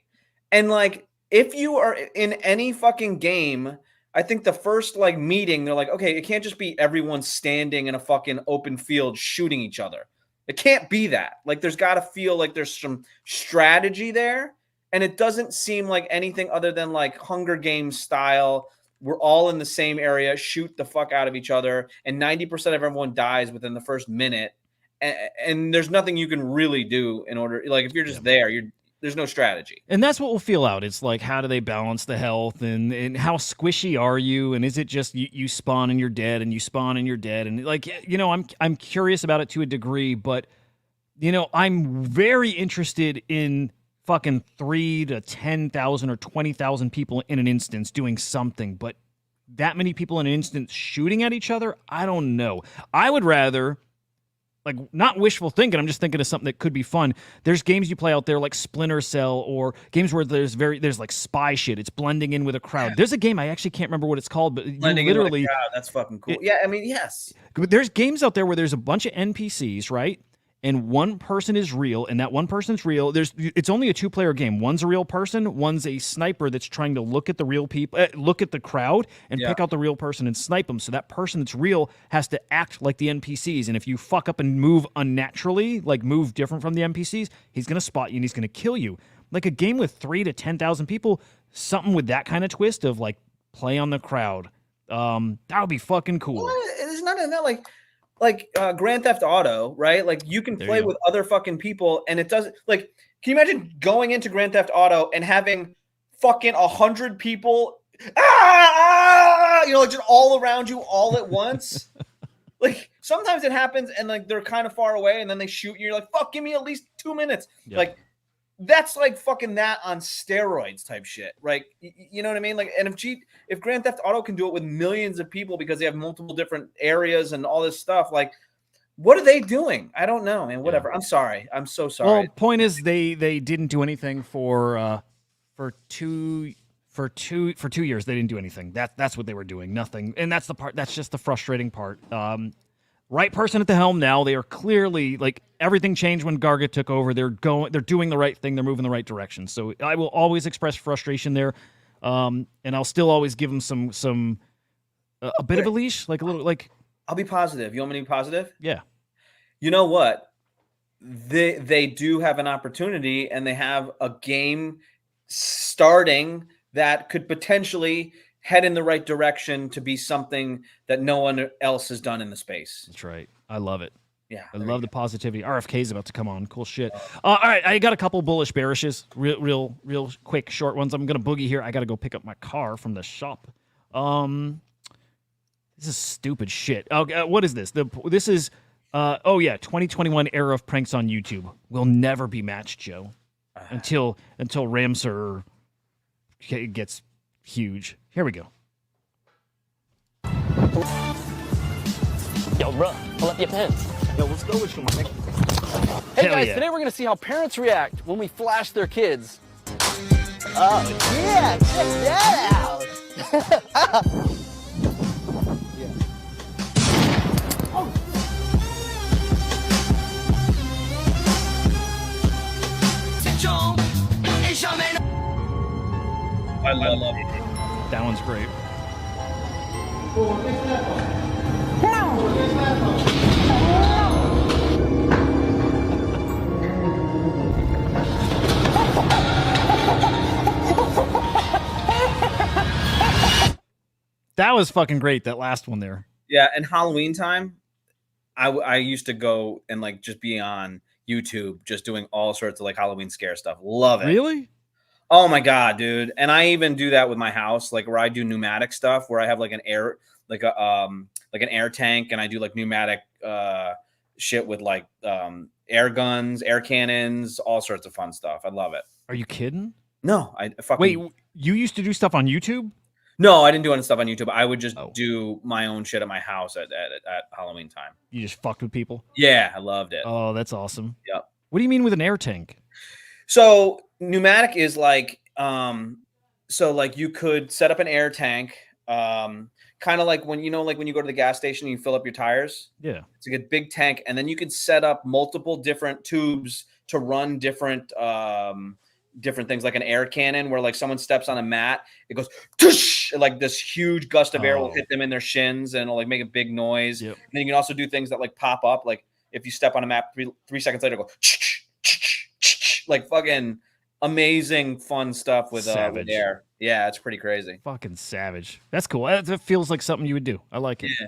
And like, if you are in any fucking game, I think the first like meeting, they're like, okay, it can't just be everyone standing in a fucking open field shooting each other. It can't be that. Like, there's got to feel like there's some strategy there. And it doesn't seem like anything other than like Hunger Games style. We're all in the same area, shoot the fuck out of each other, and 90% of everyone dies within the first minute. And there's nothing you can really do in order. Like, if you're just there, there's no strategy. And that's what we'll feel out. It's like, how do they balance the health, and how squishy are you? And is it just you spawn and you're dead, and you spawn and you're dead? And like, I'm curious about it to a degree, but I'm very interested in fucking 3,000 to 10,000 or 20,000 people in an instance doing something, but that many people in an instance shooting at each other, I don't know. I would rather, like, not wishful thinking, I'm just thinking of something that could be fun. There's games you play out there like Splinter Cell, or games where there's like spy shit. It's blending in with a crowd. There's a game, I actually can't remember what it's called, but Blending you literally, in with a crowd, that's fucking cool. Yeah, I mean, yes. There's games out there where there's a bunch of NPCs, right? and one person is real, and that one person's real. It's only a 2-player game. One's a real person, one's a sniper that's trying to look at the real people, look at the crowd, and pick out the real person and snipe them. So that person that's real has to act like the NPCs, and if you fuck up and move unnaturally, like move different from the NPCs, he's gonna spot you and he's gonna kill you. Like a game with 3,000 to 10,000 people, something with that kind of twist of like play on the crowd. That would be fucking cool. There's none of that, like Grand Theft Auto, right? Like you can play with other fucking people, and it doesn't like. Can you imagine going into Grand Theft Auto and having fucking 100 people, like just all around you all at once? Like sometimes it happens, and like they're kind of far away, and then they shoot you. You're like, fuck, give me at least 2 minutes. Yep. Like that's like fucking that on steroids type shit, right? You know what I mean? Like, and if Grand Theft Auto can do it with millions of people because they have multiple different areas and all this stuff, like, what are they doing? I don't know, man. Whatever. I'm sorry. I'm so sorry. Well, point is they didn't do anything for 2 years. They didn't do anything. That's what they were doing. Nothing. And that's the part. That's just the frustrating part. Right person at the helm now. They are clearly like everything changed when Garga took over. They're doing the right thing. They're moving the right direction. So I will always express frustration there, and I'll still always give them a bit of a leash, like a little like. I'll be positive. You want me to be positive? Yeah. You know what? They do have an opportunity, and they have a game starting that could potentially head in the right direction to be something that no one else has done in the space. That's right. I love it. Yeah. I love the positivity. RFK is about to come on. Cool shit. All right. I got a couple bullish bearishes. Real quick, short ones. I'm going to boogie here. I got to go pick up my car from the shop. This is stupid shit. What is this? This is, 2021 era of pranks on YouTube. Will never be matched, Joe, until Ramsur gets huge. Here we go. Yo, bro, pull up your pants. Yo, what's good with you, my nigga? Hey, guys, today we're going to see how parents react when we flash their kids. Oh, yeah, check that out. I love it. That one's great. That was fucking great, that last one there. Yeah, and Halloween time, I used to go and like just be on YouTube just doing all sorts of like Halloween scare stuff. Love it. Really? Oh my god, dude. And I even do that with my house, like where I do pneumatic stuff, where I have like an air tank, and I do like pneumatic shit with like air guns, air cannons, all sorts of fun stuff. I love it. Are you kidding? No, Wait, you used to do stuff on YouTube? No, I didn't do any stuff on YouTube. I would just do my own shit at my house at Halloween time. You just fucked with people? Yeah, I loved it. Oh, that's awesome. Yep. What do you mean with an air tank? So pneumatic is like, so like you could set up an air tank, kind of like when you go to the gas station and you fill up your tires. Yeah. It's like a big tank, and then you could set up multiple different tubes to run different things, like an air cannon, where like someone steps on a mat, it goes tush, like this huge gust of air will hit them in their shins and it'll like make a big noise. Yep. And then you can also do things that like pop up, like if you step on a mat, three seconds later, go like fucking amazing fun stuff with air. Yeah, it's pretty crazy. Fucking savage. That's cool. That feels like something you would do. I like it. Yeah.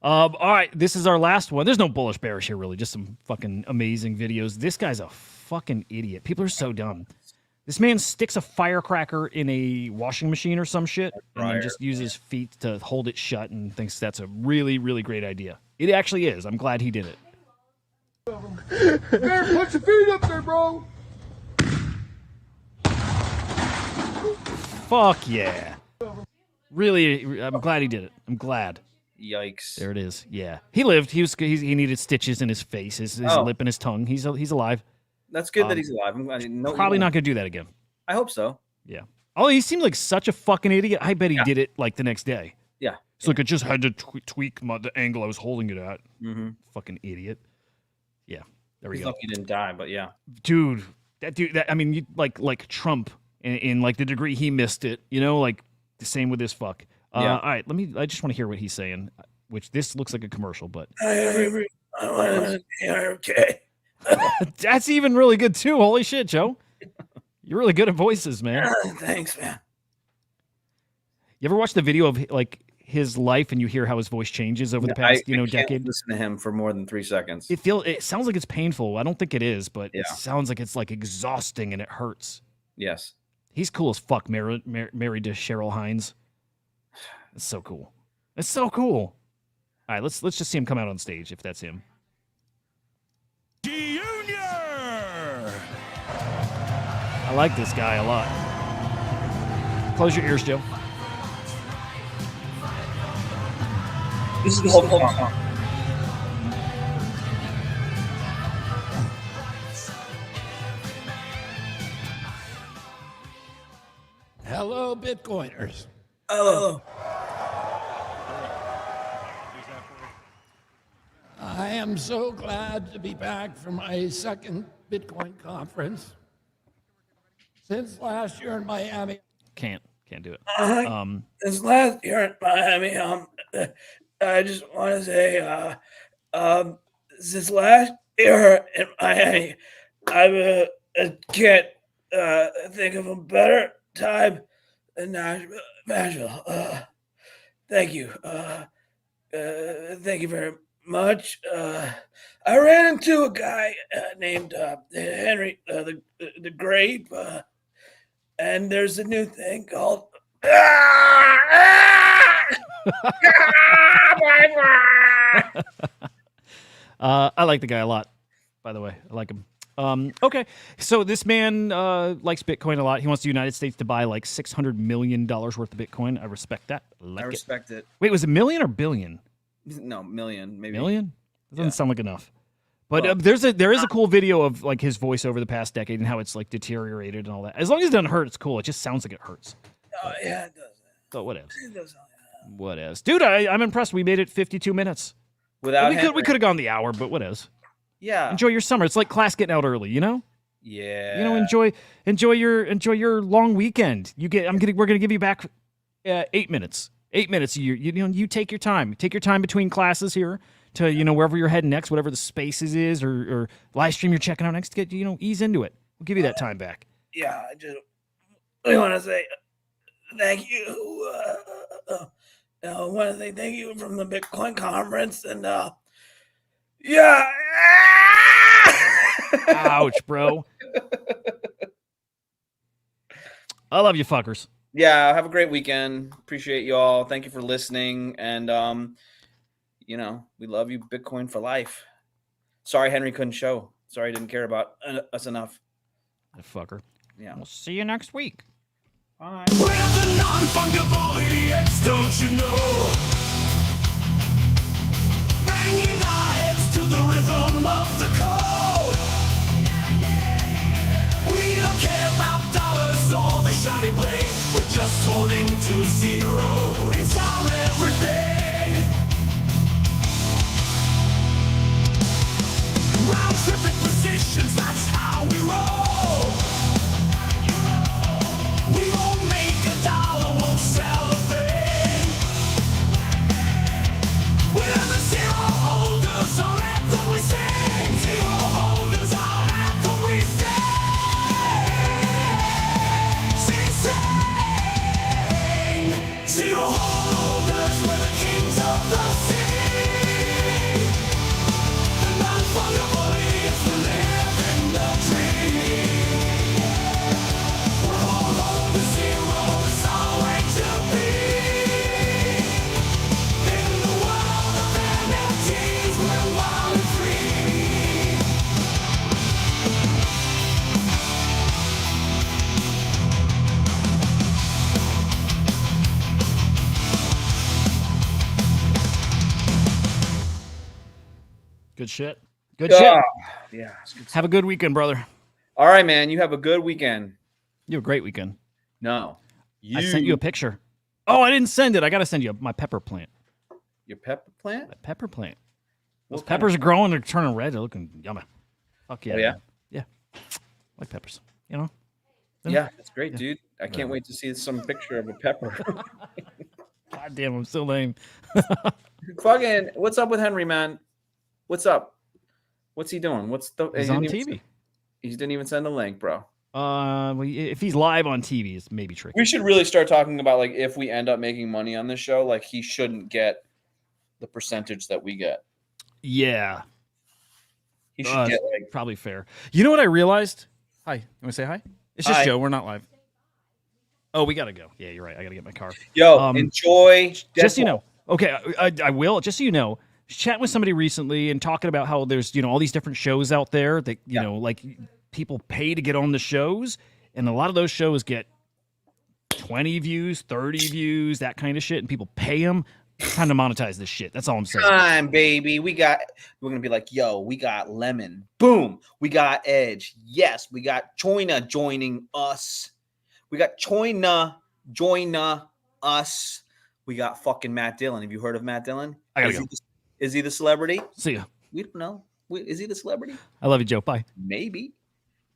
All right, this is our last one. There's no bullish bearish here, really. Just some fucking amazing videos. This guy's a fucking idiot. People are so dumb. This man sticks a firecracker in a washing machine or some shit, and then just uses feet to hold it shut and thinks that's a really, really great idea. It actually is. I'm glad he did it. There, put your feet up there, bro. Fuck yeah. Really, I'm glad he did it. I'm glad. Yikes. There it is. Yeah. He lived. He needed stitches in his face, his lip and his tongue. He's alive. That's good that he's alive. Probably not going to do that again. I hope so. Yeah. Oh, he seemed like such a fucking idiot. I bet he did it like the next day. Yeah. So like I just had to tweak the angle I was holding it at. Mm-hmm. Fucking idiot. Yeah. There we He's go. lucky he didn't die, but yeah. Dude, I mean, you, like Trump in like the degree he missed it, you know, like the same with this fuck. Yeah. All right, I just want to hear what he's saying, which this looks like a commercial, but I want to be okay. that's even really good too. Holy shit, Joe. You're really good at voices, man. Thanks, man. You ever watch the video of like his life and you hear how his voice changes over the past, I can't decade? listen to him for more than 3 seconds. It sounds like it's painful. I don't think it is, but it Yeah. sounds like it's like exhausting and it hurts. Yes. He's cool as fuck, married to Cheryl Hines. It's so cool. It's so cool. All right, let's just see him come out on stage if that's him. Junior! I like this guy a lot. Close your ears, Joe. This is the whole song. Hello, Bitcoiners. Hello. I am so glad to be back from my second Bitcoin conference. Since last year in Miami. Can't do it. This last year in Miami, I just want to say, this last year in Miami, I can't think of a better time than Nashville. Thank you. Thank you very much. I ran into a guy named Henry the Grape, and there's a new thing called. I like the guy a lot, by the way. I like him. Okay, so this man likes Bitcoin a lot. He wants the United States to buy like $600 million worth of Bitcoin. I respect that. I respect it. Wait, was it million or billion? No, million, maybe. Million? That doesn't sound like enough. But there is a cool video of like his voice over the past decade and how it's like deteriorated and all that. As long as it doesn't hurt, it's cool. It just sounds like it hurts. Yeah, it does. But whatever. It does. Whatevs. Dude, I'm impressed. We made it 52 minutes. Without we could have gone the hour, but whatevs. Yeah. Enjoy your summer. It's like class getting out early, you know? Yeah. You know, enjoy your long weekend. We're gonna give you back 8 minutes. 8 minutes. You take your time. Take your time between classes here to wherever you're heading next, whatever the spaces is or live stream you're checking out next. Get ease into it. We'll give you that time back. Yeah, I want to say thank you. I want to say thank you from the Bitcoin conference and yeah. Ouch, bro. I love you fuckers. Yeah, have a great weekend. Appreciate you all. Thank you for listening. And, we love you, Bitcoin for life. Sorry Henry couldn't show. Sorry he didn't care about us enough. That fucker. Yeah. We'll see you next week. Bye. We're the non-fungible idiots, don't you know? Banging our heads to the rhythm of the code. We don't care about dollars or the shiny blade. We're just holding to zero. It's our everything. Round tripping positions, that's how we roll. We won't make a dollar, won't sell a thing. We're the zero holders, our anthem we sing. Zero holders, our anthem we sing. Zero holders, we're the kings of the sea. The non-fungible idiots will live in the tree. We're all on the zero, it's our way to be. In the world of NFTs, we're wild and free. Good shit. Good shit. Yeah. It's good. Have a good weekend, brother. All right, man. You have a good weekend. You have a great weekend. No. I sent you a picture. Oh, I didn't send it. I got to send you my pepper plant. Your pepper plant? My pepper plant. Those What kind peppers are growing. They're turning red. They're looking yummy. Fuck yeah. Oh, yeah? man. Yeah. Like peppers. You know? Yeah, that's great, dude. I can't wait to see some picture of a pepper. God damn, I'm so lame. Fucking, what's up with Henry, man? What's up? What's he doing? What's the? He's on TV. He didn't even send a link, bro. If he's live on TV, it's maybe tricky. We should really start talking about like if we end up making money on this show, like he shouldn't get the percentage that we get. Yeah. He should get like probably fair. You know what I realized? Hi. You want to say hi? It's just Hi. Joe. We're not live. Oh, we gotta go. Yeah, you're right. I gotta get my car. Yo, enjoy. Just so you know. Okay, I will. Just so you know, chatting with somebody recently and talking about how there's all these different shows out there that you know like people pay to get on the shows, and a lot of those shows get 20 views, 30 views, that kind of shit, and people pay them. It's time to monetize this shit. That's all I'm saying. Time, baby. We're gonna be like, yo, we got Lemon. Boom. We got Edge. Yes, we got Choina joining us. We got Choina join us. We got fucking Matt Dillon. Have you heard of Matt Dillon? I gotta go. Is he the celebrity? See ya. We don't know. Is he the celebrity? I love you, Joe. Bye. Maybe.